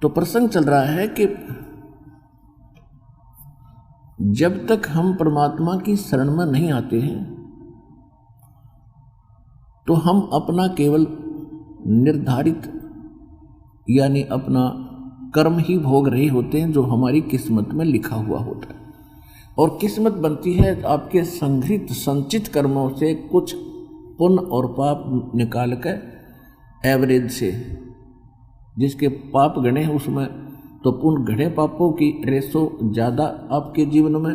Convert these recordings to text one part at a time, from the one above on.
तो प्रसंग चल रहा है कि जब तक हम परमात्मा की शरण में नहीं आते हैं तो हम अपना केवल निर्धारित यानी अपना कर्म ही भोग रहे होते हैं जो हमारी किस्मत में लिखा हुआ होता है। और किस्मत बनती है आपके संग्रहित संचित कर्मों से कुछ पुण्य और पाप निकाल कर एवरेज से, जिसके पाप गणे हैं उसमें तो पुण्य घड़े पापों की रेशो ज़्यादा आपके जीवन में,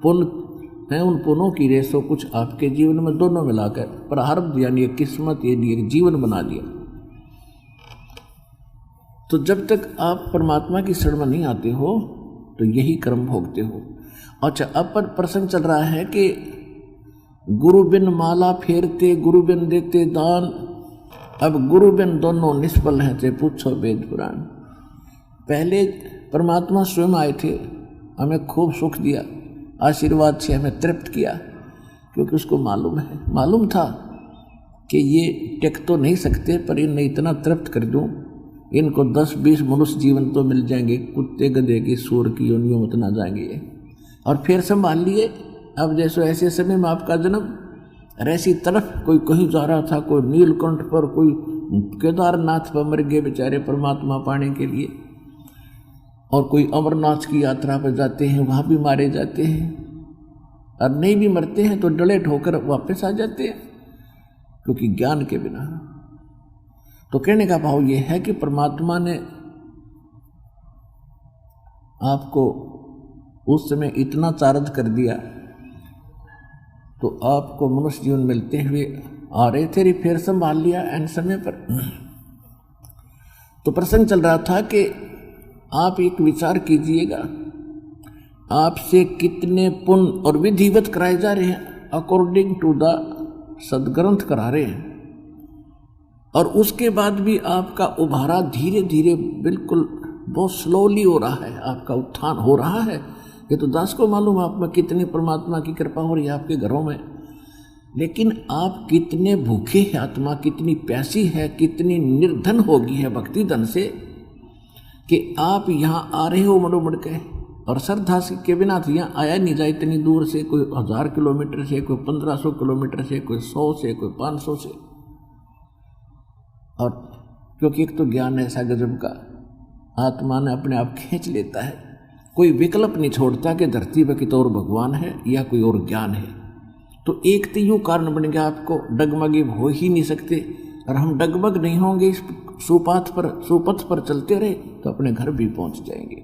पुण्य है उन पुण्यों की रेशो कुछ आपके जीवन में, दोनों मिलाकर प्रारब्ध यानी किस्मत यानी एक जीवन बना दिया। तो जब तक आप परमात्मा की शरण में नहीं आते हो तो यही कर्म भोगते हो। अच्छा, अब पर प्रसंग चल रहा है कि गुरु बिन माला फेरते गुरु बिन देते दान, अब गुरु बिन दोनों निष्फल हैं थे पूछो वेद पुराण। पहले परमात्मा स्वयं आए थे, हमें खूब सुख दिया, आशीर्वाद से हमें तृप्त किया, क्योंकि उसको मालूम था कि ये टेक तो नहीं सकते पर इन्हें इतना तृप्त कर दूं, इनको 10-20 मनुष्य जीवन तो मिल जाएंगे, कुत्ते गधे की सूर की योनियों मत ना जाएंगे। और फिर संभाल लिए। अब जैसे ऐसे समय में आपका जन्म ऐसी तरफ कोई कहीं जा रहा था, कोई नीलकंठ पर, कोई केदारनाथ पर मर गए बेचारे परमात्मा पाने के लिए, और कोई अमरनाथ की यात्रा पर जाते हैं वहाँ भी मारे जाते हैं, और नहीं भी मरते हैं तो डले ठोकर वापस आ जाते हैं क्योंकि ज्ञान के बिना। तो कहने का भाव ये है कि परमात्मा ने आपको उस समय इतना चार्ज कर दिया तो आपको मनुष्य जीवन मिलते हुए आ रहे थे, फिर संभाल लिया एन समय पर। तो प्रसंग चल रहा था कि आप एक विचार कीजिएगा, आपसे कितने पुण्य और विधिवत कराए जा रहे हैं, अकॉर्डिंग टू द सदग्रंथ करा रहे हैं, और उसके बाद भी आपका उभारा धीरे धीरे बिल्कुल बहुत स्लोली हो रहा है, आपका उत्थान हो रहा है। ये तो दास को मालूम आप में कितनी परमात्मा की कृपा हो रही है आपके घरों में। लेकिन आप कितने भूखे हैं, आत्मा कितनी प्यासी है, कितनी निर्धन होगी है भक्ति धन से कि आप यहाँ आ रहे हो मनो मुड़ के, और श्रद्धा के बिना तो यहाँ आया नहीं जाए इतनी दूर से, कोई 1000 किलोमीटर से, कोई 1500 किलोमीटर से, कोई 100 से, कोई 500 से। और क्योंकि एक तो ज्ञान ऐसा गजब का आत्मा ने अपने आप खींच लेता है, कोई विकल्प नहीं छोड़ता कि धरती पर कितो और भगवान है या कोई और ज्ञान है। तो एक तो यूँ कारण बन गया आपको डगमगे हो ही नहीं सकते, और हम डगमग नहीं होंगे इस सुपथ पर चलते रहे तो अपने घर भी पहुंच जाएंगे।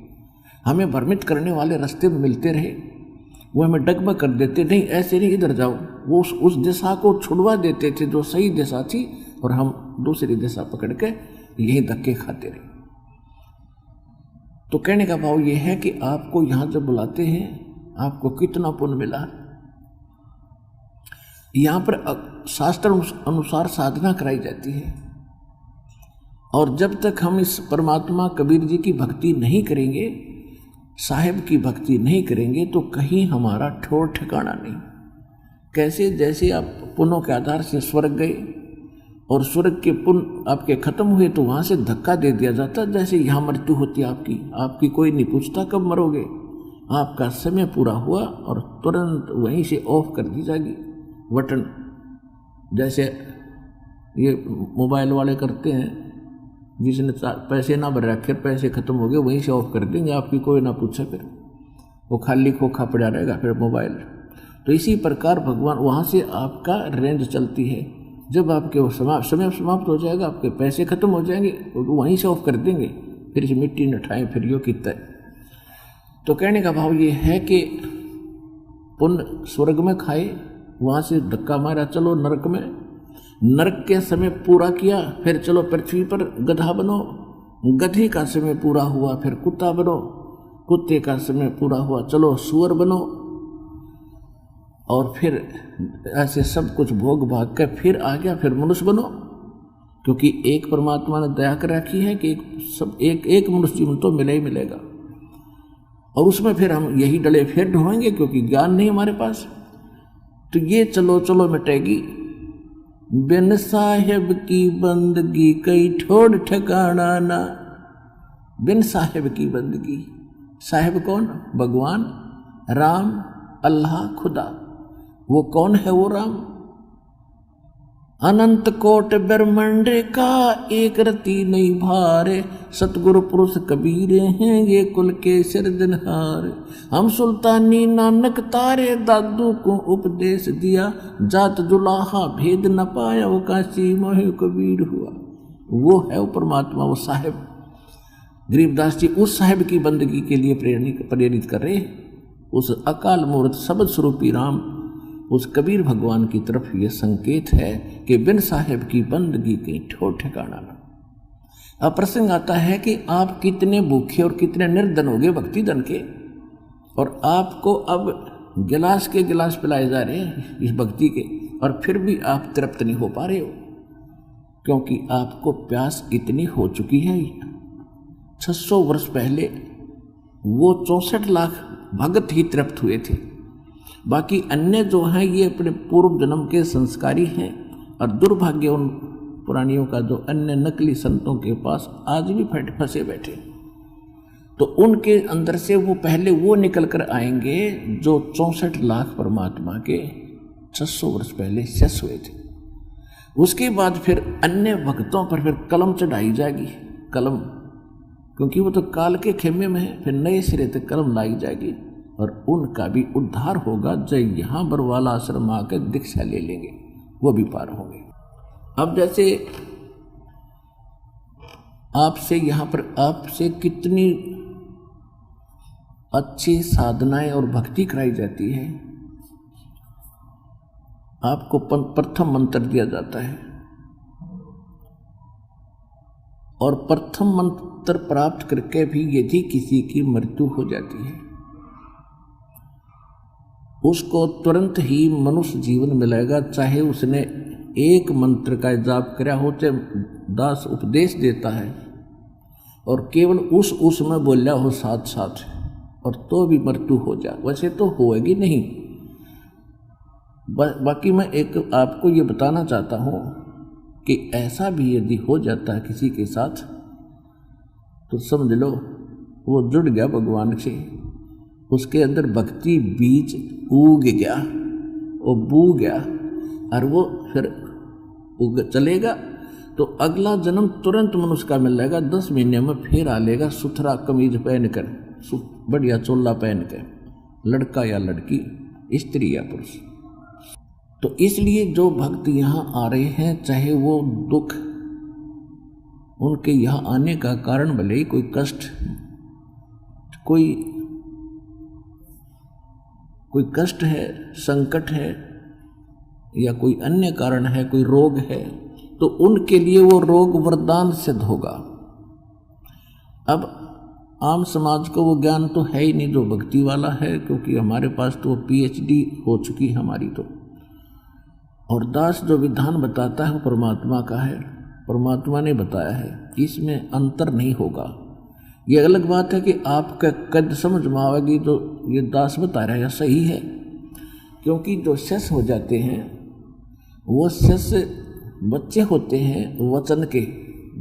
हमें भ्रमित करने वाले रास्ते में मिलते रहे, वो हमें डगमग कर देते, नहीं ऐसे नहीं इधर जाओ, वो उस दिशा को छुड़वा देते थे जो सही दिशा थी, और हम दूसरी दिशा पकड़ के यही धक्के खाते रहे। तो कहने का भाव ये है कि आपको यहाँ जब बुलाते हैं आपको कितना पुण्य मिला। यहाँ पर शास्त्र अनुसार साधना कराई जाती है, और जब तक हम इस परमात्मा कबीर जी की भक्ति नहीं करेंगे, साहिब की भक्ति नहीं करेंगे, तो कहीं हमारा ठौर ठिकाना नहीं। कैसे? जैसे आप पुण्यों के आधार से स्वर्ग गए और स्वर्ग के पुण्य आपके खत्म हुए तो वहाँ से धक्का दे दिया जाता, जैसे यहाँ मृत्यु होती है आपकी कोई नहीं पूछता कब मरोगे, आपका समय पूरा हुआ और तुरंत वहीं से ऑफ कर दी जाएगी बटन, जैसे ये मोबाइल वाले करते हैं, जिसने पैसे ना भर रखे पैसे खत्म हो गए वहीं से ऑफ कर देंगे, आपकी कोई ना पूछे, फिर वो खाली खोखा पड़ा रहेगा फिर मोबाइल। तो इसी प्रकार भगवान वहाँ से आपका रेंज चलती है, जब आपके वो समय समाप्त हो जाएगा, आपके पैसे खत्म हो जाएंगे तो वहीं से ऑफ कर देंगे, फिर से मिट्टी न ठाएँ फिर यो कितना। तो कहने का भाव ये है कि पुण्य स्वर्ग में खाए, वहाँ से धक्का मारा चलो नरक में, नरक के समय पूरा किया फिर चलो पृथ्वी पर गधा बनो, गधे का समय पूरा हुआ फिर कुत्ता बनो, कुत्ते का समय पूरा हुआ चलो सुअर बनो, और फिर ऐसे सब कुछ भोग भाग कर फिर आ गया फिर मनुष्य बनो, क्योंकि एक परमात्मा ने दया कर रखी है कि एक मनुष्य जीवन तो मिले ही मिलेगा, और उसमें फिर हम यही डले फिर ढोएंगे क्योंकि ज्ञान नहीं हमारे पास। तो ये चलो चलो मिटेगी, बिन साहेब की बंदगी कई ठोड़ ठिकाना ना, बिन साहेब की बंदगी। साहेब कौन? भगवान राम, अल्लाह, खुदा। वो कौन है वो राम? अनंत कोट ब्रह्मांड का एक रति नहीं भारे, सतगुरु पुरुष कबीर हैं ये कुल के सिरजनहार। हम सुल्तानी नानक तारे, दादू को उपदेश दिया, जात जुलाहा भेद न पाया, वो काशी मोहि कबीर हुआ। वो है वो परमात्मा, वो साहेब। गरीबदास जी उस साहेब की बंदगी के लिए प्रेरित कर रहे हैं। उस अकाल मूर्त शब्द स्वरूपी राम, उस कबीर भगवान की तरफ यह संकेत है कि बिन साहेब की बंदगी कहीं ठोर ठिकाना ना। अब प्रसंग आता है कि आप कितने भूखे और कितने निर्धन हो गए भक्ति धन के, और आपको अब गिलास के गिलास पिलाए जा रहे हैं इस भक्ति के, और फिर भी आप तृप्त नहीं हो पा रहे हो, क्योंकि आपको प्यास इतनी हो चुकी है। 600 वर्ष पहले वो 64 लाख भगत ही तृप्त हुए थे। बाकी अन्य जो हैं ये अपने पूर्व जन्म के संस्कारी हैं, और दुर्भाग्य उन पुरानियों का जो अन्य नकली संतों के पास आज भी फंसे बैठे। तो उनके अंदर से वो पहले वो निकल कर आएंगे जो 64 लाख परमात्मा के 600 वर्ष पहले शेष हुए थे। उसके बाद फिर अन्य भक्तों पर फिर कलम चढ़ाई जाएगी, कलम, क्योंकि वो तो काल के खेमे में है। फिर नए सिरे तक कलम लाई जाएगी और उनका भी उद्धार होगा। जो यहाँ बरवाला आश्रम आकर दीक्षा ले लेंगे वो भी पार होंगे। अब जैसे आपसे यहाँ पर आपसे कितनी अच्छी साधनाएं और भक्ति कराई जाती है। आपको प्रथम मंत्र दिया जाता है, और प्रथम मंत्र प्राप्त करके भी यदि किसी की मृत्यु हो जाती है, उसको तुरंत ही मनुष्य जीवन मिलेगा, चाहे उसने एक मंत्र का जाप कराया हो। चाहे दास उपदेश देता है और केवल उसमें बोला हो साथ साथ, और तो भी मृत्यु हो जाए, वैसे तो होएगी नहीं। बाकी मैं एक आपको ये बताना चाहता हूँ कि ऐसा भी यदि हो जाता है किसी के साथ, तो समझ लो वो जुड़ गया भगवान से, उसके अंदर भक्ति बीज उग गया, वो बू गया, और वो फिर उग चलेगा। तो अगला जन्म तुरंत मनुष्य का मिल जाएगा। 10 महीने में फिर आ लेगा सुथरा कमीज पहन कर, बढ़िया चोला पहन कर, लड़का या लड़की, स्त्री या पुरुष। तो इसलिए जो भक्त यहाँ आ रहे हैं, चाहे वो दुख, उनके यहाँ आने का कारण भले ही कोई कष्ट, कोई कष्ट है, संकट है, या कोई अन्य कारण है, कोई रोग है, तो उनके लिए वो रोग वरदान सिद्ध होगा। अब आम समाज को वो ज्ञान तो है ही नहीं जो भक्ति वाला है, क्योंकि हमारे पास तो PhD हो चुकी है हमारी तो। और दास जो विधान बताता है वो परमात्मा का है, परमात्मा ने बताया है, इसमें अंतर नहीं होगा। ये अलग बात है कि आपका कद समझ में आवेगी तो ये दास बता रहा है सही है, क्योंकि जो शेष हो जाते हैं वो शेष बच्चे होते हैं वचन के,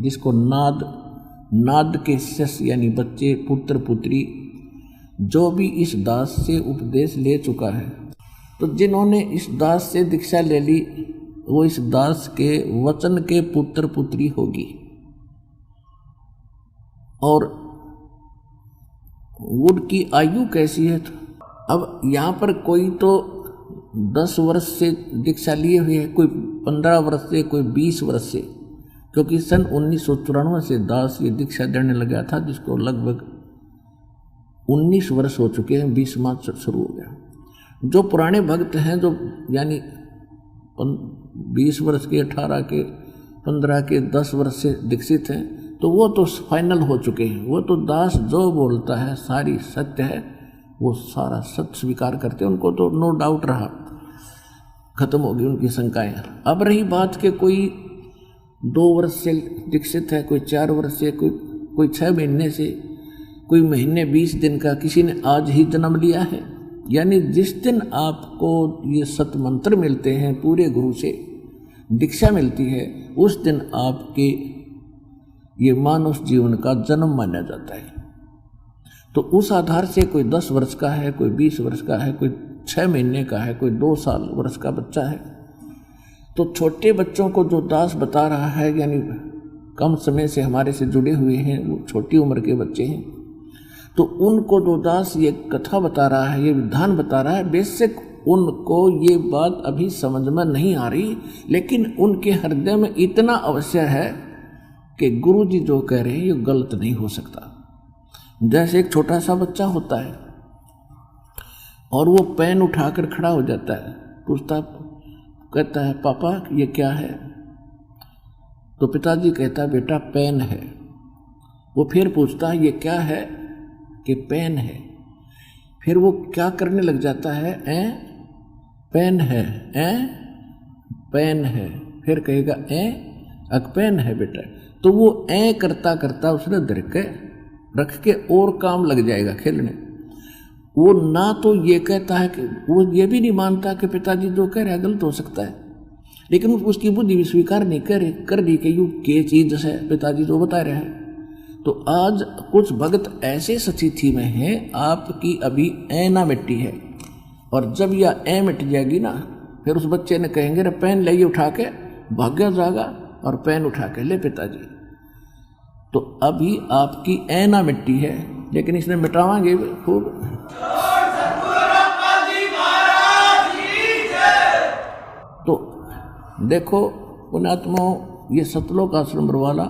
जिसको नाद के शेष यानी बच्चे, पुत्र पुत्री, जो भी इस दास से उपदेश ले चुका है। तो जिन्होंने इस दास से दीक्षा ले ली वो इस दास के वचन के पुत्र पुत्री होगी। और उनकी आयु कैसी है? तो अब यहाँ पर कोई तो 10 वर्ष से दीक्षा लिए हुए है, कोई 15 वर्ष से, कोई 20 वर्ष से, क्योंकि सन 1994 से दास ये दीक्षा देने लगा था, जिसको लगभग 19 वर्ष हो चुके हैं, 20 मार्च शुरू हो गया। जो पुराने भक्त हैं, जो यानी 20 वर्ष के, 18 के, 15 के, 10 वर्ष से दीक्षित हैं, तो वो तो फाइनल हो चुके हैं। वो तो दास जो बोलता है सारी सत्य है, वो सारा सत्य स्वीकार करते हैं, उनको तो नो डाउट रहा, खत्म हो गई उनकी शंकाएं। अब रही बात कि कोई 2 वर्ष से दीक्षित है, कोई 4 वर्ष से, कोई 6 महीने से, कोई महीने 20 दिन का, किसी ने आज ही जन्म लिया है। यानी जिस दिन आपको ये सत मंत्र मिलते हैं, पूरे गुरु से दीक्षा मिलती है, उस दिन आपके ये मानव जीवन का जन्म माना जाता है। तो उस आधार से कोई 10 वर्ष का है, कोई 20 वर्ष का है, कोई 6 महीने का है, कोई 2 साल वर्ष का बच्चा है, तो छोटे बच्चों को जो दास बता रहा है, यानी कम समय से हमारे से जुड़े हुए हैं, वो छोटी उम्र के बच्चे हैं, तो उनको जो दास ये कथा बता रहा है, ये विधान बता रहा है, बेशक उनको ये बात अभी समझ में नहीं आ रही, लेकिन उनके हृदय में इतना अवश्य है कि गुरु जी जो कह रहे हैं ये गलत नहीं हो सकता। जैसे एक छोटा सा बच्चा होता है और वो पेन उठाकर खड़ा हो जाता है, पूछता कहता है पापा ये क्या है, तो पिताजी कहता है बेटा पेन है। वो फिर पूछता है ये क्या है, कि पेन है। फिर वो क्या करने लग जाता है, पेन है, पेन है। फिर कहेगा अक पेन है बेटा। तो वो करता करता उसने धर के रख के और काम लग जाएगा खेलने। वो ना तो ये कहता है कि वो ये भी नहीं मानता कि पिताजी जो कह रहे हैं गलत हो सकता है, लेकिन उसकी बुद्धि भी स्वीकार नहीं कर दी कि यू के चीज है पिताजी जो बता रहे हैं। तो आज कुछ भगत ऐसे स्थिति में हैं, आपकी अभी ना मिट्टी है, और जब यह मिट जाएगी ना, फिर उस बच्चे ने कहेंगे रे पेन ले उठा के भाग्य जागा, और पेन उठा के ले पिताजी। तो अभी आपकी ना मिट्टी है, लेकिन इसने मिटावांगे खूब। तो देखो पुण्यात्माओं, ये सतलोक आश्रम बरवाला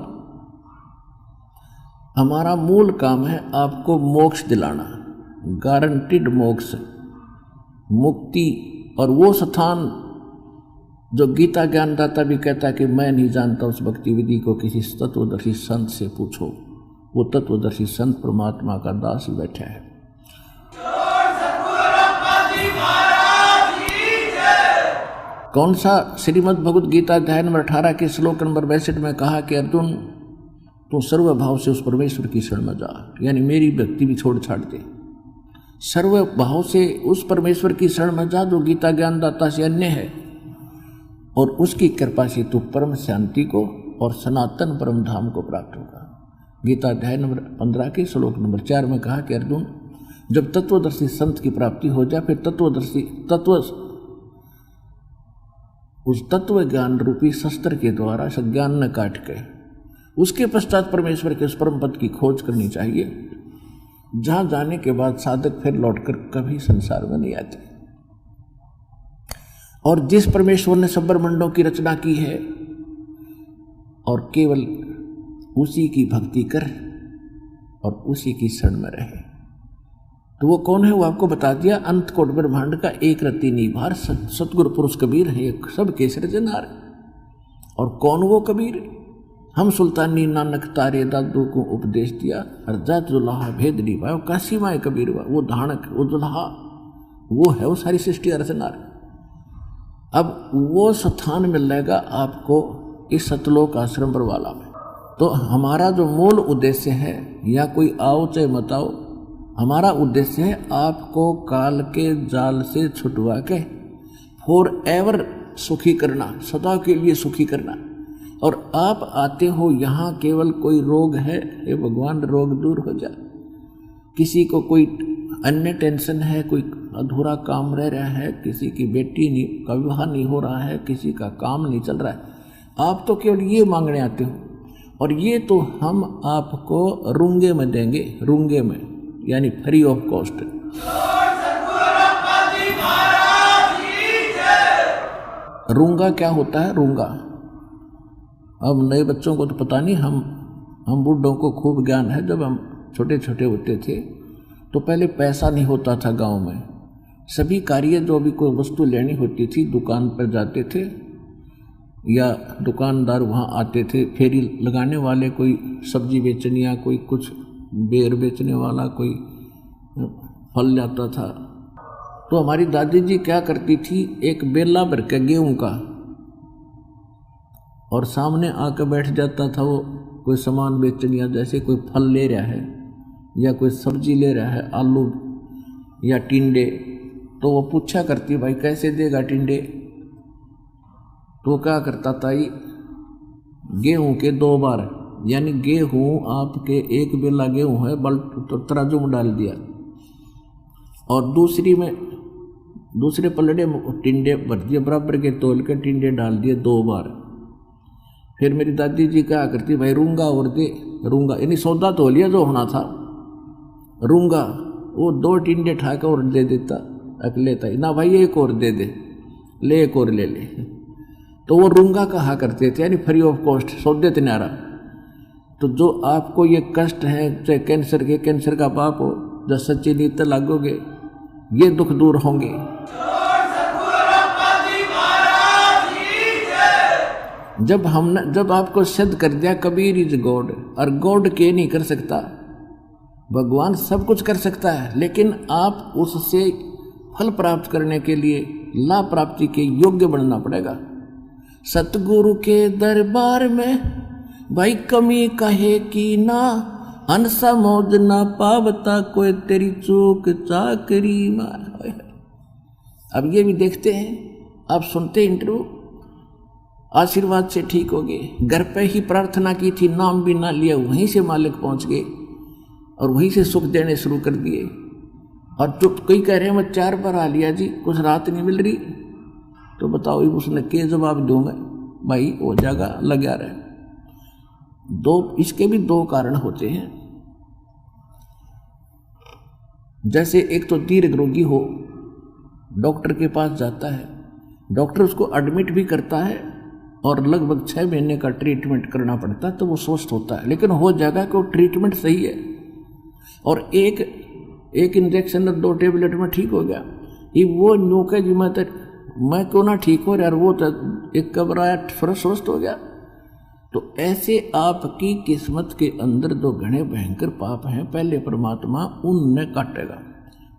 हमारा मूल काम है आपको मोक्ष दिलाना, गारंटीड मोक्ष, मुक्ति। और वो स्थान जो गीता ज्ञानदाता भी कहता है कि मैं नहीं जानता उस भक्ति विधि को, किसी तत्वदर्शी संत से पूछो। वो तत्वदर्शी संत परमात्मा का दास ही बैठा है। कौन सा श्रीमद् भगवद गीता अध्याय नंबर 18 के श्लोक नंबर 62 में कहा कि अर्जुन तू सर्व भाव से उस परमेश्वर की शरण में जा, यानी मेरी भक्ति भी छोड़ छाड़ दे। सर्व भाव से उस परमेश्वर की शरण में जा जो गीता ज्ञानदाता से अन्य है, और उसकी कृपा से तू परम शांति को और सनातन परम धाम को प्राप्त होगा। गीता अध्याय नंबर 15 के श्लोक नंबर 4 में कहा कि अर्जुन जब तत्वदर्शी संत की प्राप्ति हो जाए, फिर उस तत्व ज्ञान रूपी शस्त्र के द्वारा सज्ञान न काट के उसके पश्चात परमेश्वर के उस परम पद की खोज करनी चाहिए, जहां जाने के बाद साधक फिर लौटकर कभी संसार में नहीं आते। और जिस परमेश्वर ने सब ब्रह्मांडों की रचना की है, और केवल उसी की भक्ति कर और उसी की शरण में रहे, तो वो कौन है वो आपको बता दिया। अंत कोट ब्रह्मांड का एक रत्ती निभार सतगुरु पुरुष कबीर है, सब के सृजनहार। और कौन वो कबीर, हम सुल्तानी नानक तारे दादू को उपदेश दिया, हरजात दुल्हा भेद निभाया, काशी माए कबीर वो धानक वो दुल्हा, वो है वो सारी सृष्टि रचनार। अब वो स्थान मिल जाएगा आपको इस सतलोक आश्रम बरवाला में। तो हमारा जो मूल उद्देश्य है, या कोई आओ चाहे मत आओ, हमारा उद्देश्य है आपको काल के जाल से छुटवा के फॉर एवर सुखी करना, सदा के लिए सुखी करना। और आप आते हो यहाँ केवल कोई रोग है, ये भगवान रोग दूर हो जाए। किसी को कोई अन्य टेंशन है, कोई अधूरा काम रह रहा है, किसी की बेटी का विवाह नहीं हो रहा है, किसी का काम नहीं चल रहा है, आप तो केवल ये मांगने आते हो। और ये तो हम आपको रूंगे में देंगे, रूंगे में, यानी फ्री ऑफ कॉस्ट। रूंगा क्या होता है? रूंगा, अब नए बच्चों को तो पता नहीं, हम बूढ़ों को खूब ज्ञान है। जब हम छोटे छोटे होते थे तो पहले पैसा नहीं होता था गांव में। सभी कार्य जो भी कोई वस्तु लेनी होती थी, दुकान पर जाते थे या दुकानदार वहाँ आते थे, फेरी लगाने वाले, कोई सब्जी बेचने या कोई कुछ बेर बेचने वाला, कोई फल जाता था। तो हमारी दादी जी क्या करती थी, एक बेला भर के गेहूं का, और सामने आकर बैठ जाता था वो कोई सामान बेचने, या जैसे कोई फल ले रहा है या कोई सब्जी ले रहा है, आलू या टिंडे, तो वो पूछा करती भाई कैसे देगा टिंडे। तो क्या करता था, गेहूं के 2 बार यानी गेहूँ आपके एक बेला गेहूँ है, बल तो तराजू में डाल दिया और दूसरे पलड़े में टिंडे भर दिए, बराबर के तोल के टिंडे डाल दिए 2 बार। फिर मेरी दादी जी कहा करती, भाई रूंगा और दे, रूंगा यानी सौदा तो लिया जो होना था, रूंगा वो 2 टिंडे ठाकर और दे देता, लेता ही ना, भाई एक और दे दे, ले एक और ले ले। तो वो रूंगा कहा करते थे, यानी फ्री ऑफ कॉस्ट, सौदे तन्यारा। तो जो आपको ये कष्ट है, चाहे कैंसर का बाप हो, जब सच्ची नीति लागोगे ये दुख दूर होंगे। जब आपको सिद्ध कर दिया कबीर इज गॉड, और गॉड के नहीं कर सकता, भगवान सब कुछ कर सकता है, लेकिन आप उससे फल प्राप्त करने के लिए लाभ प्राप्ति के योग्य बनना पड़ेगा। सतगुरु के दरबार में भाई कमी कहे कि ना, हंसा मौज ना पावता कोई तेरी चूक चाकरी मार। अब ये भी देखते हैं, आप सुनते इंटरव्यू, आशीर्वाद से ठीक हो गए, घर पे ही प्रार्थना की थी, नाम भी ना लिया, वहीं से मालिक पहुंच गए और वहीं से सुख देने शुरू कर दिए। और जो कोई कह रहे हैं मैं 4 बार आ लिया जी, कुछ राहत नहीं मिल रही, तो बताओ उसने क्या जवाब दूंगा, भाई हो जाएगा, लगा रहे। इसके भी 2 कारण होते हैं। जैसे एक तो दीर्घ रोगी हो, डॉक्टर के पास जाता है, डॉक्टर उसको एडमिट भी करता है और लगभग 6 महीने का ट्रीटमेंट करना पड़ता है, तो वो स्वस्थ होता है, लेकिन हो जाएगा कि वो ट्रीटमेंट सही है और एक इंजेक्शन और 2 टेबलेट में ठीक हो गया। ये वो नौके जी मैं क्यों ना ठीक हो यार, वो तो एक घबराया फिर स्वस्थ हो गया। तो ऐसे आपकी किस्मत के अंदर जो घने भयंकर पाप हैं, पहले परमात्मा उनने काटेगा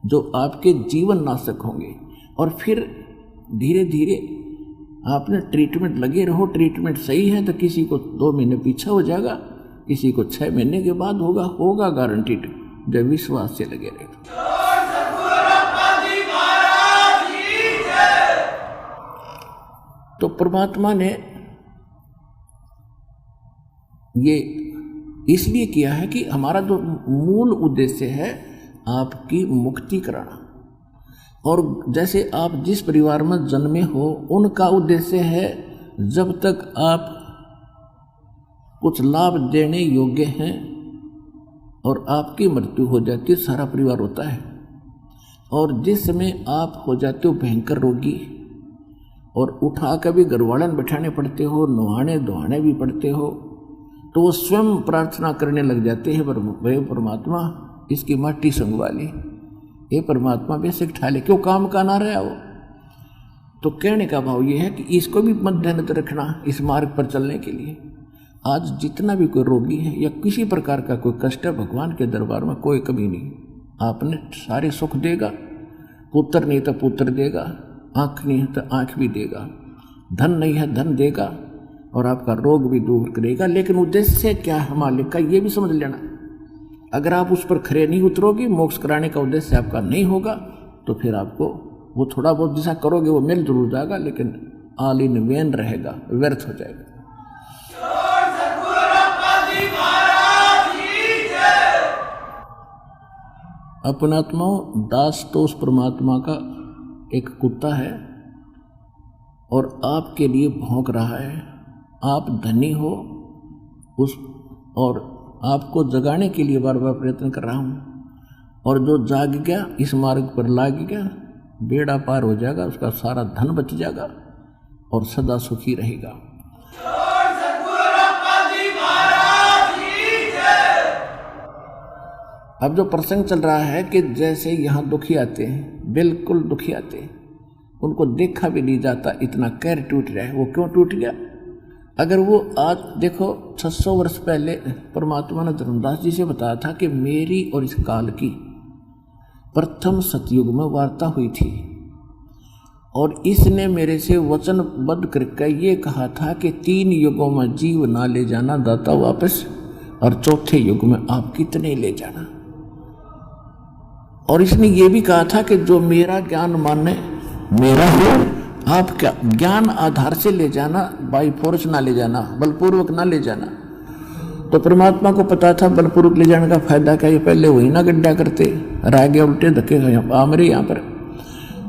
जो आपके जीवन नाशक होंगे, और फिर धीरे धीरे आपने ट्रीटमेंट लगे रहो। ट्रीटमेंट सही है तो किसी को 2 महीने पीछे हो जाएगा, किसी को 6 महीने के बाद होगा गारंटीड, जब विश्वास से लगे रहे। तो परमात्मा ने ये इसलिए किया है कि हमारा जो मूल उद्देश्य है आपकी मुक्ति कराना। और जैसे आप जिस परिवार में जन्मे हो, उनका उद्देश्य है जब तक आप कुछ लाभ देने योग्य हैं और आपकी मृत्यु हो जाती है, सारा परिवार होता है। और जिस समय आप हो जाते हो भयंकर रोगी और उठा कर भी घरवालन बैठाने पड़ते हो, नहाने धोने भी पड़ते हो, तो वो स्वयं प्रार्थना करने लग जाते हैं, वे परमात्मा इसकी माटी संगवा ली, ये परमात्मा बेसिक ठा ले, क्यों काम का ना रहा हो। तो कहने का भाव ये है कि इसको भी मद्देनजर रखना इस मार्ग पर चलने के लिए। आज जितना भी कोई रोगी है या किसी प्रकार का कोई कष्ट है, भगवान के दरबार में कोई कमी नहीं, आपने सारे सुख देगा, पुत्र नहीं तो पुत्र देगा, आँख नहीं है तो आँख भी देगा, धन नहीं है धन देगा, और आपका रोग भी दूर करेगा। लेकिन उद्देश्य क्या है मालिक का, ये भी समझ लेना। अगर आप उस पर खरे नहीं उतरोगे, मोक्ष कराने का उद्देश्य आपका नहीं होगा, तो फिर आपको वो थोड़ा बहुत जैसा करोगे वो मिल जरूर जाएगा, लेकिन ऑल इन वेन रहेगा, व्यर्थ हो जाएगा। अपनात्माओं, दास तो उस परमात्मा का एक कुत्ता है और आपके लिए भौंक रहा है। आप धनी हो उस, और आपको जगाने के लिए बार बार प्रयत्न कर रहा हूँ, और जो जाग गया इस मार्ग पर लाग गया, बेड़ा पार हो जाएगा, उसका सारा धन बच जाएगा और सदा सुखी रहेगा। अब जो प्रसंग चल रहा है कि जैसे यहाँ दुखी आते हैं, बिल्कुल दुखी आते हैं, उनको देखा भी नहीं जाता, इतना कैर टूट रहा है। वो क्यों टूट गया? अगर वो आज देखो 600 वर्ष पहले परमात्मा ने धर्मदास जी से बताया था कि मेरी और इस काल की प्रथम सतयुग में वार्ता हुई थी, और इसने मेरे से वचनबद्ध करके ये कहा था कि 3 युगों में जीव ना ले जाना दाता वापस, और चौथे युग में आप कितने ले जाना। और इसने ये भी कहा था कि जो मेरा ज्ञान माने मेरा हो, आप क्या ज्ञान आधार से ले जाना, बाई फोर्स ना ले जाना, बलपूर्वक ना ले जाना। तो परमात्मा को पता था बलपूर्वक ले जाने का फायदा क्या, ये पहले वही ना गड्ढा करते, रह गया उल्टे धक्के मेरे यहाँ पर।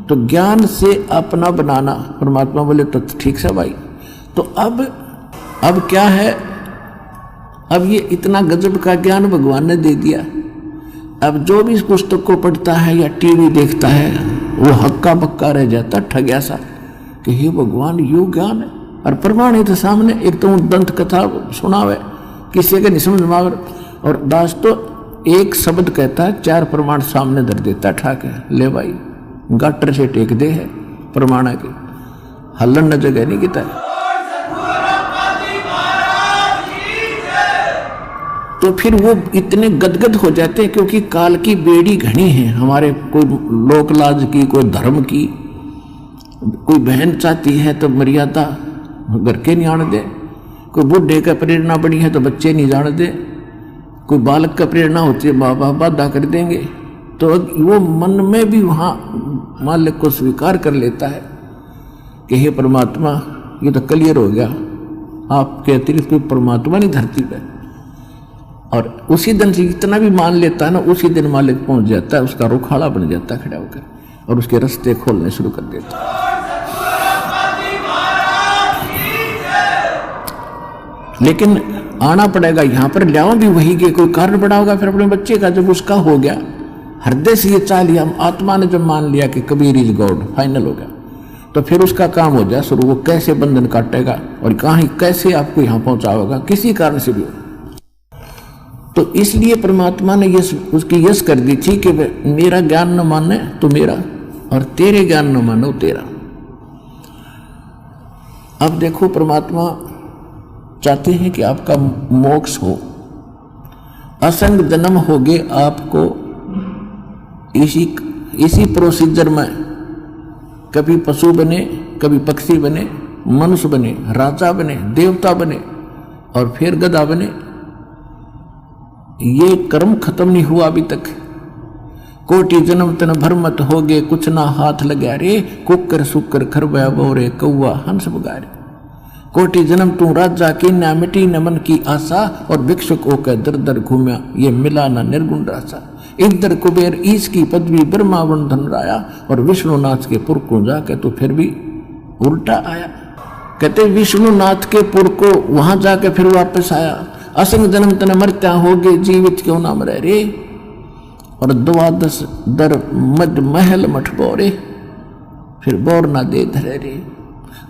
तो ज्ञान से अपना बनाना, परमात्मा बोले तो ठीक से भाई। तो अब क्या है, अब ये इतना गजब का ज्ञान भगवान ने दे दिया। अब जो भी इस पुस्तक को पढ़ता है या टीवी देखता है वो हक्का बक्का रह जाता ठग्या सा कि हे भगवान यू ज्ञान है। और प्रमाण है तो सामने, एक तो दंत कथा सुनावे किसी के नहीं समझ में आवे, और दास तो एक शब्द कहता है 4 प्रमाण सामने धर देता ठाक है, ले भाई गाटर से टेक दे है प्रमाण के, हल्लन न जगह नहीं किता है। तो फिर वो इतने गदगद हो जाते हैं क्योंकि काल की बेड़ी घनी है हमारे, कोई लोक लाज की, कोई धर्म की, कोई बहन चाहती है तो मर्यादा घर के नहीं आने दे, कोई बूढ़े का प्रेरणा बड़ी है तो बच्चे नहीं जाने दे, कोई बालक का प्रेरणा होती है माँ बाप बाधा कर देंगे। तो वो मन में भी वहाँ मालिक को स्वीकार कर लेता है कि हे परमात्मा ये तो क्लियर हो गया, आपके अतिरिक्त कोई परमात्मा नहीं धरती पर। और उसी दिन से इतना भी मान लेता है ना, उसी दिन मालिक पहुंच जाता है, उसका रुखाड़ा बन जाता है खड़ा होकर, और उसके रास्ते खोलने शुरू कर देता है। लेकिन आना पड़ेगा यहाँ पर, लियाओ भी वही के कोई कारण बड़ा होगा फिर अपने बच्चे का। जब उसका हो गया हृदय से ये चाह लिया, आत्मा ने जब मान लिया कि कबीर इज गॉड, फाइनल हो गया, तो फिर उसका काम हो जाए शुरू, वो कैसे बंधन काटेगा और कहाँ कैसे आपको यहाँ पहुंचाएगा किसी कारण से भी। तो इसलिए परमात्मा ने उसकी यश कर दी थी कि मेरा ज्ञान न माने तो मेरा, और तेरे ज्ञान न मानो तेरा। अब देखो परमात्मा चाहते हैं कि आपका मोक्ष हो, असंग जन्म हो गए आपको इसी प्रोसीजर में, कभी पशु बने, कभी पक्षी बने, मनुष्य बने, राजा बने, देवता बने और फिर गधा बने। ये कर्म खत्म नहीं हुआ अभी तक। कोटि जन्म तन भरमत हो गए कुछ ना हाथ लगा रे, कुकर सुकर खरबया बोरे कौआ हंस बगारे। कोटि जन्म तू राजा की ना मिटी न मन की आशा, और भिक्षुक होकर दर दर घूमया ये मिला ना निर्गुण रासा। इधर कुबेर ईश की पदवी ब्रह्मा वन धन राया, और विष्णुनाथ के पुर को जाके तो फिर भी उल्टा आया। कहते विष्णुनाथ के पुर को वहां जाके फिर वापस आया। असंग जन्म तन मरत्या हो गए जीवित क्यों ना मरे रे, और 12 दर मद महल मठ बोरे, फिर बोर ना दे धरे रे।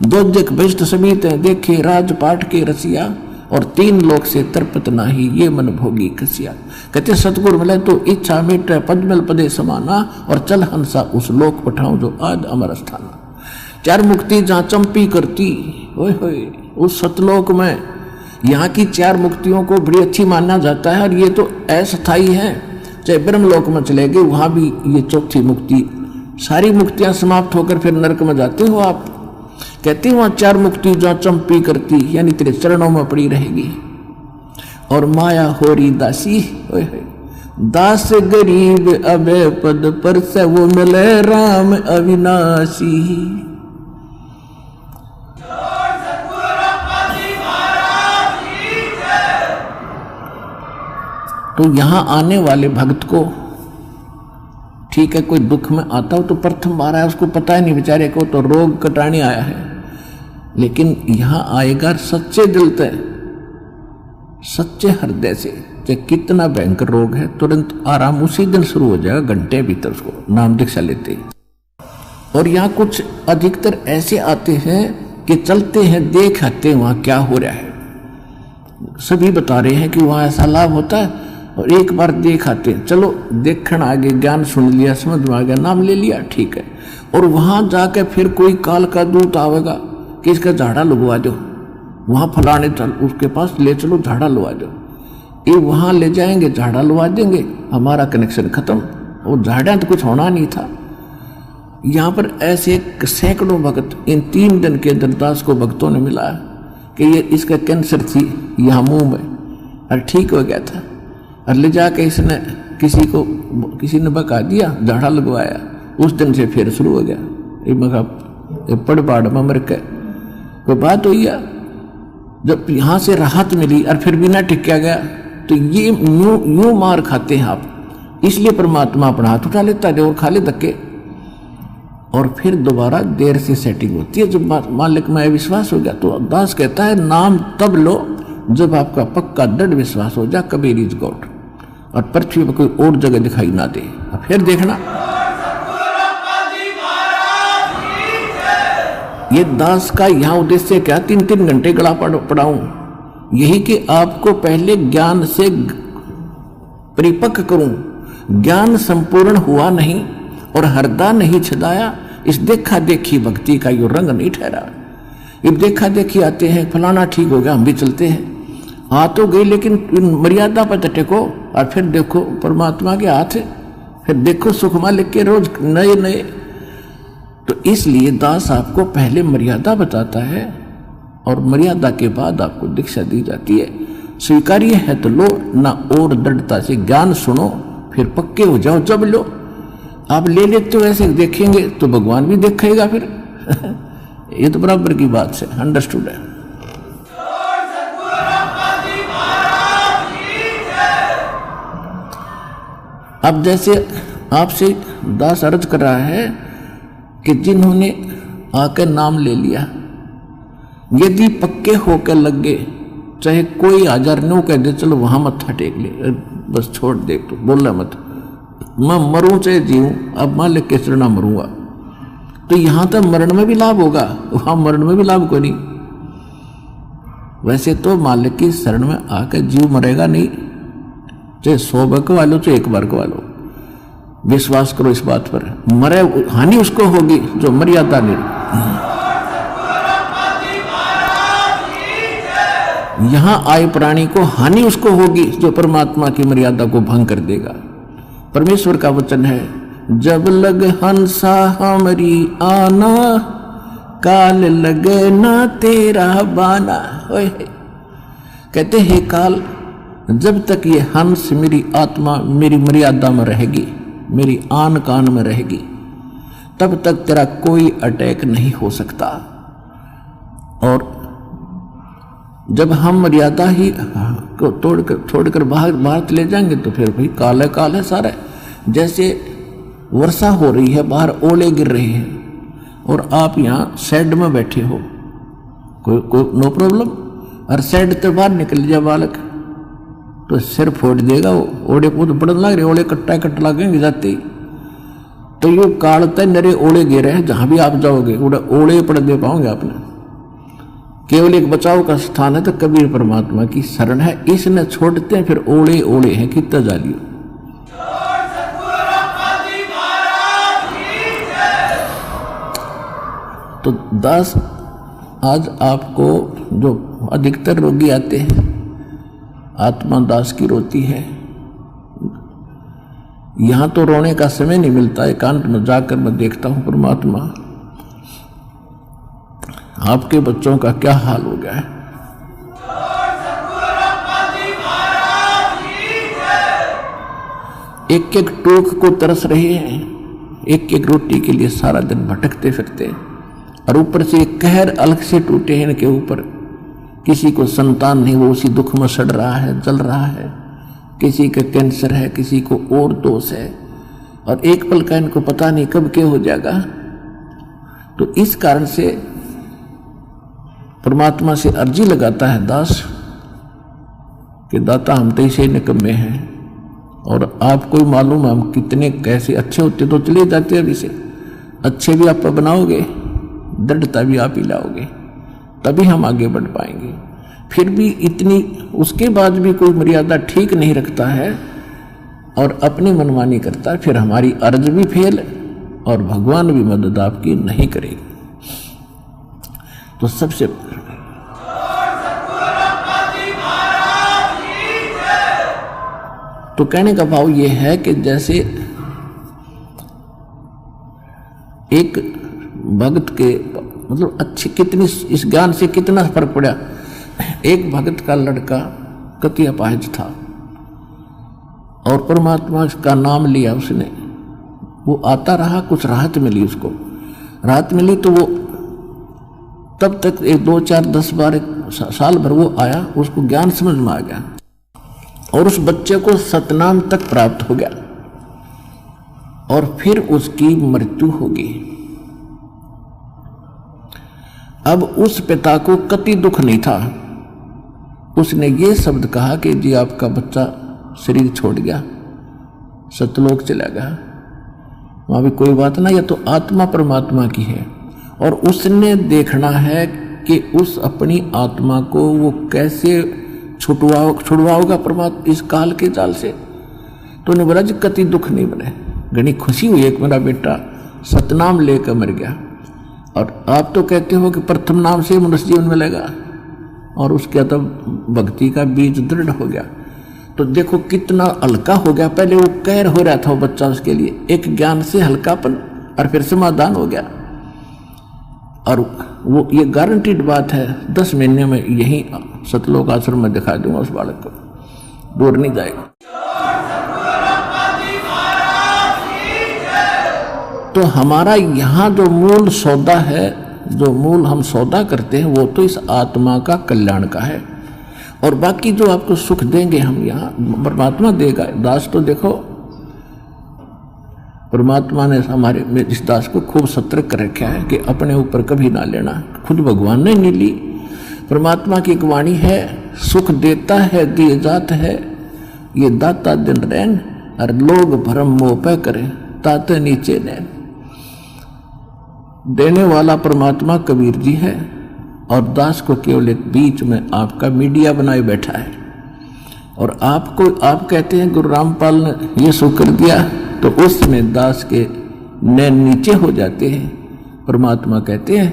दोजक बेस्ट समीत देखे राजपाट के रसिया, और 3 लोक से तरपत नाही ये मन भोगी कसिया। कहते सतगुरु मिले तो इच्छा मिटे पद्मल पदे समाना, और चल हंसा उस लोक पठाऊं जो आज अमर स्थाना। 4 मुक्ति जहाँ चंपी करती ओए होए उस सतलोक में, यहाँ की 4 मुक्तियों को बड़ी अच्छी माना जाता है, और ये तो अस्थायी है। चाहे ब्रह्मलोक में चले गए वहां भी ये चौथी मुक्ति, सारी मुक्तियां समाप्त होकर फिर नरक में जाते हो आप। कहते हैं वहां 4 मुक्ति जहाँ चंपी करती, यानी तेरे चरणों में पड़ी रहेगी। और माया होरी दासी ओए होए, दास गरीब अबे पद पर से वो मिले राम अविनाशी। तो यहां आने वाले भक्त को ठीक है, कोई दुख में आता हो तो प्रथम बार आया, उसको पता ही नहीं बेचारे को, तो रोग कटाने आया है। लेकिन यहां आएगा सच्चे दिल से, सच्चे हृदय से, चाहे कितना भयंकर रोग है तुरंत आराम उसी दिन शुरू हो जाएगा, घंटे भीतर उसको नाम दीक्षा लेते। और यहाँ कुछ अधिकतर ऐसे आते हैं कि चलते हैं देख आते हैं वहां क्या हो रहा है। सभी बता रहे हैं कि वहां ऐसा लाभ होता है, और एक बार देख आते हैं, चलो देखना आगे, ज्ञान सुन लिया, समझ में आ गया, नाम ले लिया, ठीक है। और वहां जाके फिर कोई काल का दूत आवेगा कि इसका झाड़ा लगवा दो, वहां फलाने चल उसके पास ले चलो झाड़ा लगा दो। ये वहां ले जाएंगे, झाड़ा लगा देंगे, हमारा कनेक्शन खत्म। और झाड़ा तो कुछ होना नहीं था। यहाँ पर ऐसे सैकड़ों भक्त इन 3 दिन के अंदर दास को भक्तों ने मिला कि ये इसका कैंसर थी यहाँ मुंह में, और ठीक हो गया था। और ले जाके इसने किसी ने बका दिया, झाड़ा लगवाया, उस दिन से फिर शुरू हो गया। ये पड़ पाड़ में मर के कोई बात हुई है, जब यहाँ से राहत मिली और फिर भी ना टिका गया तो ये यूं मार खाते हैं आप। इसलिए परमात्मा अपना हाथ उठा लेता है और खा ले धक्के, और फिर दोबारा देर से सेटिंग होती है। जब मालिक में विश्वास हो गया तो दास कहता है नाम तब लो जब आपका पक्का दृढ़ विश्वास हो जाए कबीर इज गॉड, और पृथ्वी पर कोई और जगह दिखाई ना दे। फिर देखना ये दास का यहाँ उद्देश्य क्या, 3-3 घंटे गला पढ़ाऊं, यही कि आपको पहले ज्ञान से परिपक्व करूं। ज्ञान संपूर्ण हुआ नहीं और हरदा नहीं छदाया, इस देखा देखी भक्ति का यो रंग नहीं ठहरा। अब देखा देखी आते हैं, फलाना ठीक हो गया हम भी चलते हैं, आ तो गई लेकिन मर्यादा पर टेको, और फिर देखो परमात्मा के हाथ, फिर देखो सुखमा लिख के रोज नए नए। तो इसलिए दास आपको पहले मर्यादा बताता है और मर्यादा के बाद आपको दीक्षा दी जाती है। स्वीकार्य है तो लो, ना और दृढ़ता से ज्ञान सुनो, फिर पक्के हो जाओ जब लो। आप ले लेते हो ऐसे देखेंगे तो भगवान भी देखेगा फिर ये तो बराबर की बात से अंडरस्टूड है। अब जैसे आपसे दास अर्ज कर रहा है कि जिन्होंने आकर नाम ले लिया, यदि पक्के होकर लग गए, चाहे कोई 1000 नो कह दे चलो वहां मत्था टेक ले, बस छोड़ दे, तो बोलना मत, मैं मरूं चाहे जीऊं, अब मालिक के शरण मरूंगा, तो यहां तक मरण में भी लाभ होगा, वहां मरण में भी लाभ कोई नहीं। वैसे तो मालिक की शरण में आकर जीव मरेगा नहीं, चाहे 100 बार को वालो चाहे 1 बार को वालो, विश्वास करो इस बात पर। मरे हानि उसको होगी जो मर्यादा नहीं। यहां आए प्राणी को हानि उसको होगी जो परमात्मा की मर्यादा को भंग कर देगा। परमेश्वर का वचन है, जब लग हंसा हमारी आना, काल लगे ना तेरा बाना। कहते हैं काल, जब तक ये हंस मेरी आत्मा मेरी मर्यादा में रहेगी, मेरी आन कान में रहेगी, तब तक तेरा कोई अटैक नहीं हो सकता। और जब हम मर्यादा ही को छोड़कर बाहर चले जाएंगे तो फिर भाई काल है सारा। जैसे वर्षा हो रही है, बाहर ओले गिर रहे हैं और आप यहाँ शेड में बैठे हो, कोई नो प्रॉब्लम, और शेड तो बाहर निकल जाए बालक तो सिर फोड़ देगा वो, ओड़े को तो पड़न लग रहे, ओड़े कट्टा लगेंगे जाते ही। तो ये कालते नरे ओड़े गिरे हैं, जहां भी आप जाओगे ओड़े पड़ दे पाओगे आपने। केवल एक बचाव का स्थान है तो कबीर परमात्मा की शरण है, इसने छोड़ते हैं फिर ओड़े हैं कितना जालियो। तो दास आज आपको जो अधिकतर रोगी आते हैं, आत्मा दास की रोती है, यहां तो रोने का समय नहीं मिलता, एकांत में जाकर मैं देखता हूं परमात्मा आपके बच्चों का क्या हाल हो गया है। एक एक टूक को तरस रहे हैं, एक एक रोटी के लिए सारा दिन भटकते फिरते, और ऊपर से एक कहर अलग से टूटे हैं इनके ऊपर। किसी को संतान नहीं, वो उसी दुख में सड़ रहा है, जल रहा है, किसी का कैंसर है, किसी को और दोष है, और एक पल का इनको पता नहीं कब क्या हो जाएगा। तो इस कारण से परमात्मा से अर्जी लगाता है दास कि दाता हम तो इसे निकम्मे हैं, और आपको ही मालूम है हम कितने कैसे अच्छे होते तो चले जाते अभी से, अच्छे भी आप बनाओगे, दृढ़ता भी आप ही लाओगे, तभी हम आगे बढ़ पाएंगे। फिर भी इतनी उसके बाद भी कोई मर्यादा ठीक नहीं रखता है और अपनी मनमानी करता है, फिर हमारी अर्ज भी फेल और भगवान भी मदद आपकी नहीं करेगी। तो सबसे तो कहने का भाव ये है कि जैसे एक भक्त के मतलब अच्छी कितनी इस ज्ञान से कितना फर्क पड़ा। एक भक्त का लड़का कति अपाहिज था और परमात्मा का नाम लिया उसने, वो आता रहा, कुछ राहत मिली उसको, राहत मिली तो वो तब तक 1 2 4 10 12 साल भर वो आया, उसको ज्ञान समझ में आ गया और उस बच्चे को सतनाम तक प्राप्त हो गया और फिर उसकी मृत्यु होगी। अब उस पिता को कति दुख नहीं था। उसने ये शब्द कहा कि जी आपका बच्चा शरीर छोड़ गया, सतलोक चला गया, वहां भी कोई बात ना, यह तो आत्मा परमात्मा की है और उसने देखना है कि उस अपनी आत्मा को वो कैसे छुड़वाओगा परमात्मा इस काल के जाल से। तो उन्हें बोला जी कति दुख नहीं बने, घनी खुशी हुई एक मेरा बेटा सतनाम लेकर मर गया। और आप तो कहते हो कि प्रथम नाम से मनुष्य जीवन मिलेगा और उसके तब भक्ति का बीज दृढ़ हो गया। तो देखो कितना हल्का हो गया, पहले वो कहर हो रहा था वो बच्चा, उसके लिए एक ज्ञान से हल्कापन और फिर समाधान हो गया। और वो ये गारंटीड बात है 10 महीने में यही सतलोक आश्रम में दिखा दूंगा, उस बालक को दूर नहीं जाएगा। तो हमारा यहाँ जो मूल सौदा है, जो मूल हम सौदा करते हैं, वो तो इस आत्मा का कल्याण का है और बाकी जो आपको सुख देंगे हम यहाँ परमात्मा देगा। दास तो देखो परमात्मा ने हमारे इस दास को खूब सतर्क कर रखा है कि अपने ऊपर कभी ना लेना, खुद भगवान ने नहीं ली। परमात्मा की एक वाणी है, सुख देता है दिए जात है, ये दाता दिन रैन और लोग भरम मोह पे करें ताते नीचे नैन। देने वाला परमात्मा कबीर जी है और दास को केवल एक बीच में आपका मीडिया बनाए बैठा है। और आपको आप कहते हैं गुरु रामपाल ने ये सुख कर दिया, तो उसमें दास के नैन नीचे हो जाते हैं। परमात्मा कहते हैं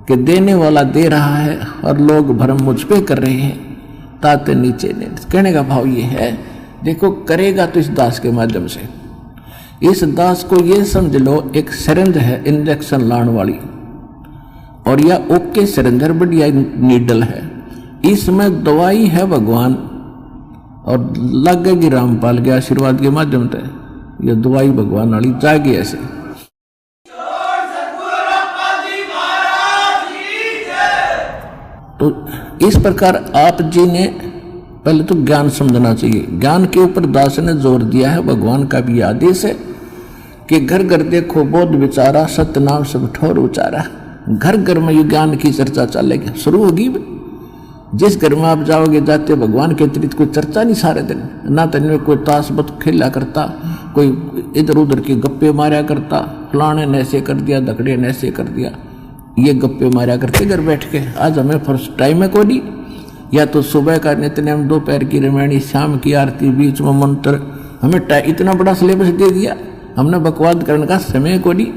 कि देने वाला दे रहा है और लोग भरम मुझ पे कर रहे हैं ताते नीचे नैन। कहने का भाव ये है, देखो करेगा तो इस दास के माध्यम से। इस दास को ये समझ लो एक सिरिंज है इंजेक्शन लाने वाली, और यह ओके सिरिंजर बढ़िया नीडल है, इसमें दवाई है भगवान और लगेगी रामपाल के आशीर्वाद के माध्यम से यह दवाई भगवान वाली जाएगी ऐसे। तो इस प्रकार आप जी ने पहले तो ज्ञान समझना चाहिए। ज्ञान के ऊपर दास ने जोर दिया है, भगवान का भी आदेश है कि घर घर देखो बोध विचारा सत्य नाम सब ठोर उचारा। घर घर में ये ज्ञान की चर्चा चलेगी, शुरू होगी। जिस घर में आप जाओगे जाते भगवान के अतिरिक्त कोई चर्चा नहीं सारे दिन, ना तो इनमें कोई ताशबत खेला करता, कोई इधर उधर की गप्पे मारा करता, फलाने ने ऐसे कर दिया, दकड़े ने ऐसे कर दिया, ये गप्पे मारा करते घर बैठ के। आज हमें फर्स्ट टाइम है को नहीं, या तो सुबह का नित्यनेम, दोपहर की रामायणी, शाम की आरती, बीच में मंत्र, हमें इतना बड़ा सिलेबस दे दिया, हमने बकवाद करने का समय को नहीं।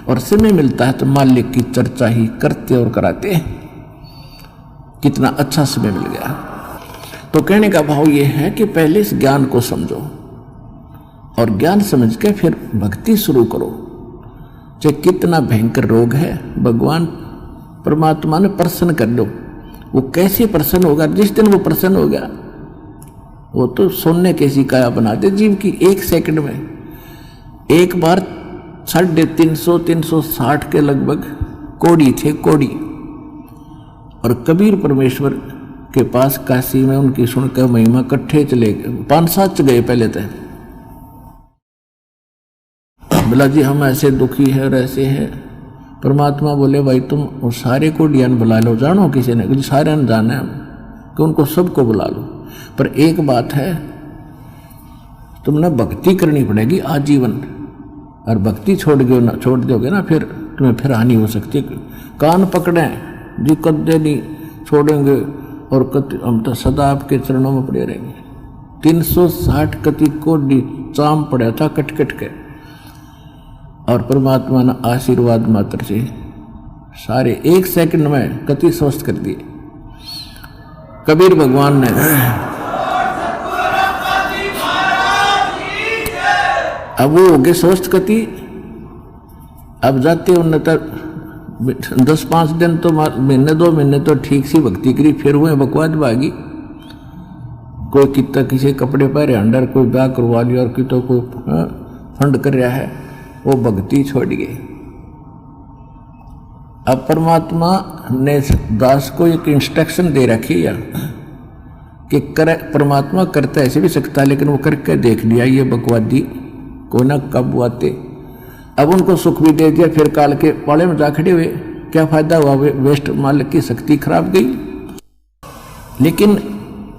और समय मिलता है तो मालिक की चर्चा ही करते और कराते हैं। कितना अच्छा समय मिल गया। तो कहने का भाव ये है कि पहले इस ज्ञान को समझो और ज्ञान समझ के फिर भक्ति शुरू करो। चाहे कितना भयंकर रोग है, भगवान परमात्मा ने प्रसन्न कर लो। वो कैसे प्रसन्न होगा? जिस दिन वो प्रसन्न हो गया वो तो सोने कैसी काया बना दे जीव की 1 सेकंड में। एक बार 350-360 के लगभग कोड़ी थे, कोड़ी, और कबीर परमेश्वर के पास काशी में उनकी सुनकर महिमा इकट्ठे चले गए। 5-7 गए पहले तो, बोला जी हम ऐसे दुखी है और ऐसे हैं। परमात्मा बोले भाई तुम वो सारे को डियान बुला लो, जानो किसी ने, सारे ने जाना है कि उनको सबको बुला लो। पर एक बात है, तुमने भक्ति करनी पड़ेगी आजीवन, और भक्ति छोड़ दोगे ना फिर तुम्हें फिर हानि हो सकती है। कान पकड़े जी, कदे नहीं छोड़ेंगे और हम तो सदा आपके चरणों में पड़े रहेंगे। 360 कति को चाम पड़ा था कट कट के, और परमात्मा ने आशीर्वाद मात्र से सारे 1 सेकंड में कति स्वस्थ कर दिए। कबीर भगवान ने अब वो हो गए स्वस्थ कति। अब जाते उन्हें तक 10-5 दिन तो महीने 2 महीने तो ठीक सी भक्ति करी, फिर हुए बकवाद भागी। कोई कितना किसी कपड़े पहरे अंडर, कोई ब्याह करवा लिया, और कि तो कोई फंड कर रहा है, वो भक्ति छोड़ गई। अब परमात्मा ने दास को एक इंस्ट्रक्शन दे रखी है कि परमात्मा करता ऐसे भी सकता है, लेकिन वो करके देख लिया ये बकवादी को ना कब आते। अब उनको सुख भी दे दिया, फिर काल के पाले में जा खड़े हुए, क्या फायदा हुआ? वेस्ट, मालिक की शक्ति खराब गई। लेकिन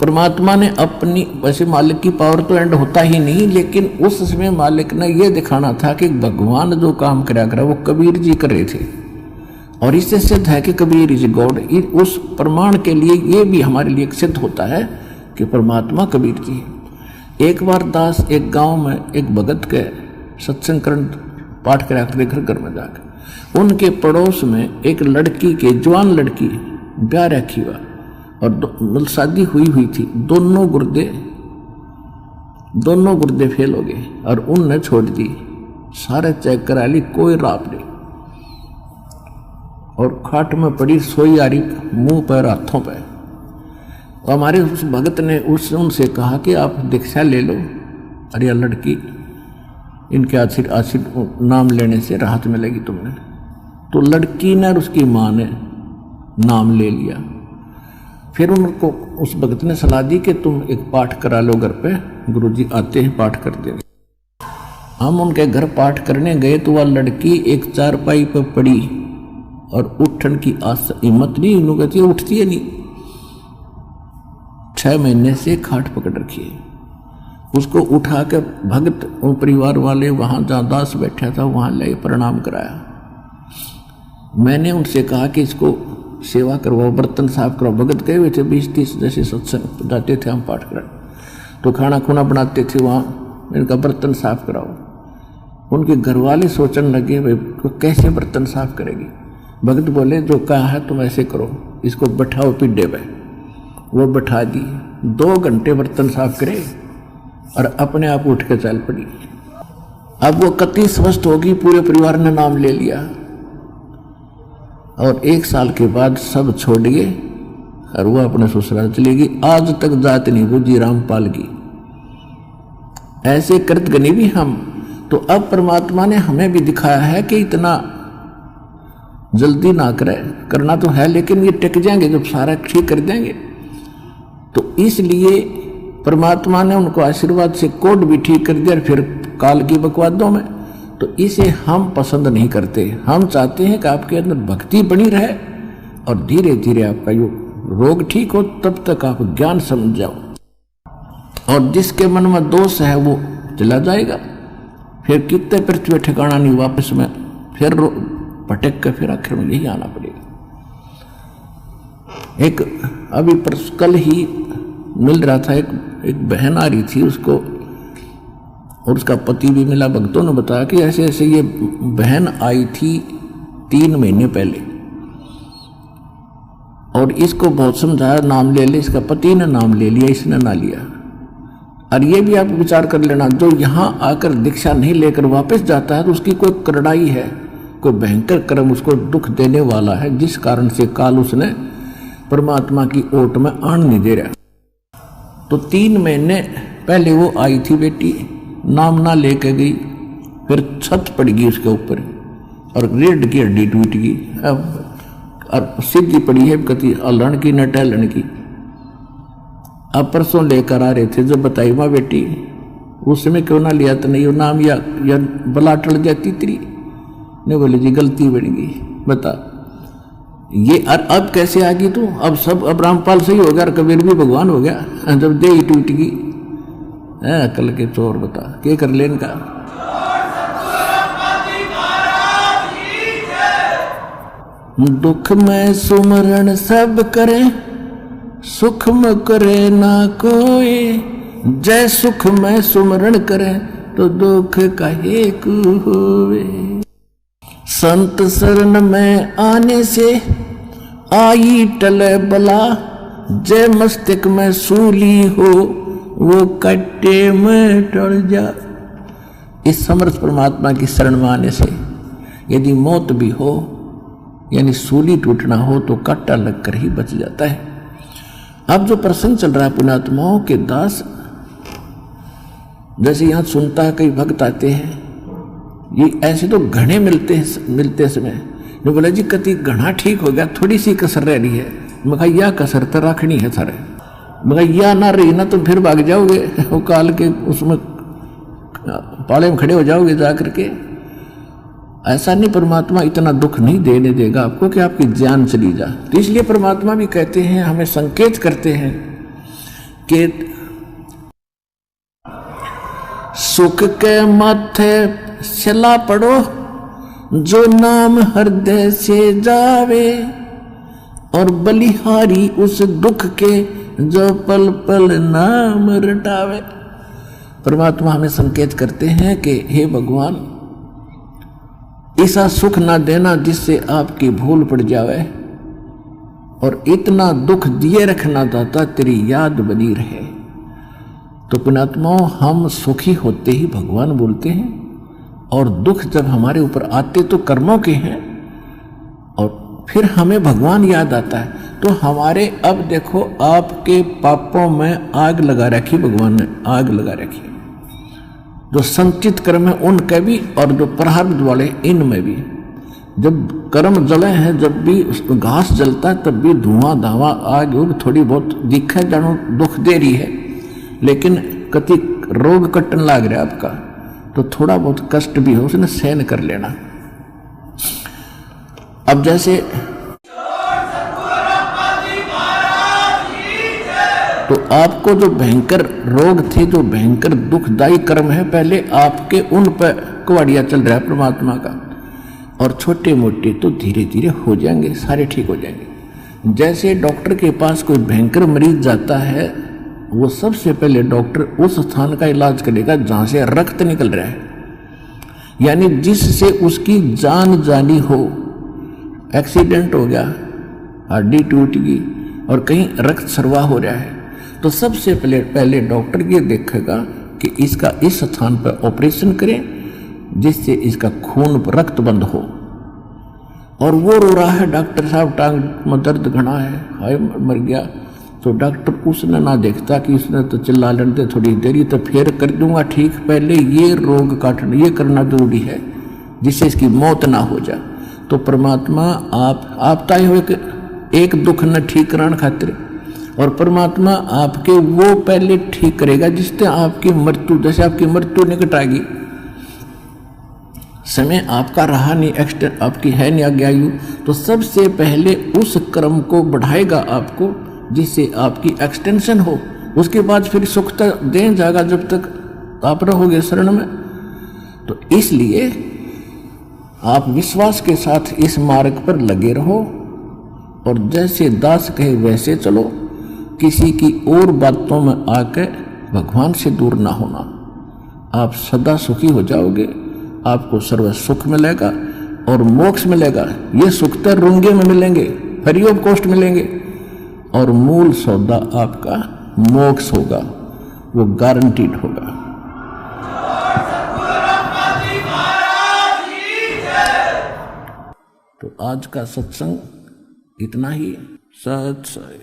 परमात्मा ने अपनी, वैसे मालिक की पावर तो एंड होता ही नहीं, लेकिन उस समय मालिक ने यह दिखाना था कि भगवान जो काम करा करा वो कबीर जी कर रहे थे, और इससे सिद्ध है कि कबीर इज गॉड। उस प्रमाण के लिए ये भी हमारे लिए सिद्ध होता है कि परमात्मा कबीर जी है। एक बार दास एक गांव में एक भगत के सत्संग करण पाठ करा कर घर घर में जाकर, उनके पड़ोस में एक लड़की के, जवान लड़की, ब्याह रखी हुआ और शादी हुई थी। दोनों गुर्दे फेल हो गए और उनने छोड़ दी। सारे चेक करा ली, कोई राप नहीं, और खाट में पड़ी सोई आ रही, मुंह पर हाथों पर। हमारे उस भगत ने उनसे कहा कि आप दीक्षा ले लो, अरे यह लड़की, इनके आशीर्वाद नाम लेने से राहत मिलेगी तुमने। तो लड़की ने और उसकी माँ ने नाम ले लिया। फिर उनको उस भगत ने सलाह दी कि तुम एक पाठ करा लो घर पे, गुरुजी आते हैं पाठ कर देंगे। हम उनके घर पाठ करने गए तो वह लड़की एक चारपाई पर पड़ी और उठन की हिम्मत नहीं, उन्होंने कहती उठती है नहीं। 6 महीने से खाट पकड़ रखी है। उसको उठा के भगत और परिवार वाले वहां जहाँ दास बैठा था वहां ले प्रणाम कराया। मैंने उनसे कहा कि इसको सेवा करवाओ, बर्तन साफ कराओ। भगत गए हुए थे 20-30 जैसे सत्संग जाते थे हम पाठ कराने, तो खाना खुना बनाते थे वहाँ, इनका बर्तन साफ कराओ। उनके घर वाले सोचने लगे भाई तो कैसे बर्तन साफ करेगी। भगत बोले जो कहा है तुम ऐसे करो, इसको बैठाओ पिड्डे पे। वो बैठा दी, 2 घंटे बर्तन साफ करे और अपने आप उठ के चल पड़ी। अब वो कति स्वस्थ होगी, पूरे परिवार ने नाम ले लिया और 1 साल के बाद सब छोड़ गए और वो अपने ससुराल चली गई। आज तक जात नहीं बुझी रामपाल की। ऐसे कृतघ्नी भी हम। तो अब परमात्मा ने हमें भी दिखाया है कि इतना जल्दी ना करे, करना तो है लेकिन ये टिक जाएंगे जब सारा ठीक कर देंगे। तो इसलिए परमात्मा ने उनको आशीर्वाद से कोड भी ठीक कर दिया, फिर काल की बकवादों में। तो इसे हम पसंद नहीं करते। हम चाहते हैं कि आपके अंदर भक्ति बनी रहे और धीरे धीरे आपका यो रोग ठीक हो, तब तक आप ज्ञान समझ जाओ। और जिसके मन में दोष है वो चला जाएगा, फिर कितने पृथ्वी ठिकाना नहीं, वापस में फिर भटक कर फिर आखिर में यही आना पड़ेगा। एक अभी कल ही मिल रहा था, एक बहन आ रही थी, उसको और उसका पति भी मिला। भक्तों ने बताया कि ऐसे ऐसे ये बहन आई थी 3 महीने पहले और इसको बहुत समझाया नाम ले ले, इसका पति ने नाम ले लिया, इसने ना लिया। और ये भी आप विचार कर लेना, जो यहाँ आकर दीक्षा नहीं लेकर वापस जाता है तो उसकी कोई करड़ाई है, कोई भयंकर कर्म उसको दुख देने वाला है, जिस कारण से काल उसने परमात्मा की ओट में आन नहीं दे रहा। तो 3 महीने पहले वो आई थी बेटी, नाम ना लेके गई, फिर छत पड़ गई उसके ऊपर और रीढ़ की हड्डी टूट गई। अब और सीधी पड़ी है कति हलन की न टहलन की। अब परसों लेकर आ रहे थे, जब बताई माँ बेटी उस समय क्यों ना लिया, तो नहीं वो नाम या बला टल जाती तेरी। नहीं बोले जी गलती बन गई, बता ये अब कैसे आ गई तू। अब सब, अब रामपाल सही हो गया और कबीर भी भगवान हो गया, जब दे ही टूट गई। अकल के चोर, बता क्या कर ले इनका। दुख में सुमरण सब करे, सुख में करे ना कोई। जय सुख में सुमरण करे तो दुख काहे को होवे। संत शरण में आने से आई टले बला। जय मस्तक में सूली हो वो कट्टे में टल जा। इस समर्थ परमात्मा की शरण में आने से यदि मौत भी हो यानी सूली टूटना हो तो कट्टा लगकर ही बच जाता है। अब जो प्रसंग चल रहा है पुण्यात्माओं के दास, जैसे यहां सुनता है कई भक्त आते हैं, ये ऐसे तो घने मिलते समय जो बोला जी कति घना ठीक हो गया, थोड़ी सी कसर रह रही है। मैं कहा यह कसर तो रखनी है सारे। मैं कहा यह ना रही ना तो फिर भाग जाओगे, वो काल के उसमें पाले में खड़े हो जाओगे जा करके। ऐसा नहीं, परमात्मा इतना दुख नहीं देने देगा आपको कि आपकी जान चली जा। तो इसलिए परमात्मा भी कहते हैं, हमें संकेत करते हैं कि सुख के माथे सला पड़ो, जो नाम हृदय से जावे, और बलिहारी उस दुख के, जो पल पल नाम रटावे। परमात्मा हमें संकेत करते हैं कि हे भगवान, ऐसा सुख ना देना जिससे आपकी भूल पड़ जावे, और इतना दुख दिए रखना दाता तेरी याद बनी रहे। तो पुण्यात्माओं, हम सुखी होते ही भगवान बोलते हैं, और दुख जब हमारे ऊपर आते तो कर्मों के हैं, और फिर हमें भगवान याद आता है। तो हमारे अब देखो आपके पापों में आग लगा रखी, भगवान ने आग लगा रखी। जो संचित कर्म है उनके भी, और जो प्रारब्ध वाले इनमें भी। जब कर्म जले हैं, जब भी घास जलता है तब भी धुआं धावा आग उग थोड़ी बहुत दिखे जानो दुख दे रही है, लेकिन कति रोग कटन लाग रहा है आपका, तो थोड़ा बहुत कष्ट भी हो उसने सहन कर लेना। अब जैसे तो आपको जो भयंकर रोग थे, जो भयंकर दुखदायी कर्म है, पहले आपके उन पर कुवाड़िया चल रहा है परमात्मा का, और छोटे मोटे तो धीरे धीरे हो जाएंगे, सारे ठीक हो जाएंगे। जैसे डॉक्टर के पास कोई भयंकर मरीज जाता है, वो सबसे पहले डॉक्टर उस स्थान का इलाज करेगा जहां से रक्त निकल रहा है, यानी जिससे उसकी जान जानी हो। एक्सीडेंट हो गया, हड्डी टूट गई और कहीं रक्त स्राव हो रहा है, तो सबसे पहले डॉक्टर ये देखेगा कि इसका इस स्थान पर ऑपरेशन करें जिससे इसका खून रक्त बंद हो। और वो रो रहा है, डॉक्टर साहब टांग में दर्द घना है, हाय मर गया, तो डॉक्टर उसने ना देखता कि उसने तो चिल्ला लड़ते थोड़ी देरी तो फिर कर दूंगा ठीक, पहले ये रोग काटना ये करना जरूरी है जिससे इसकी मौत ना हो जाए। तो परमात्मा आप ताई हो एक दुख न ठीक कराने खातिर, और परमात्मा आपके वो पहले ठीक करेगा जिससे आपकी मृत्यु, जैसे आपकी मृत्यु निकट आएगी, समय आपका रहा नहीं, एक्सटेंड आपकी है नहीं आगे आयु, तो सबसे पहले उस कर्म को बढ़ाएगा आपको जिससे आपकी एक्सटेंशन हो। उसके बाद फिर सुख तक दे जाएगा जब तक आप रहोगे शरण में। तो इसलिए आप विश्वास के साथ इस मार्ग पर लगे रहो, और जैसे दास कहे वैसे चलो, किसी की और बातों में आकर भगवान से दूर ना होना। आप सदा सुखी हो जाओगे, आपको सर्व सुख मिलेगा और मोक्ष मिलेगा। ये सुख तो रुंगे में मिलेंगे, फ्री ऑफ कॉस्ट मिलेंगे, और मूल सौदा आपका मोक्ष होगा, वो गारंटीड होगा। तो आज का सत्संग इतना ही। सत साई।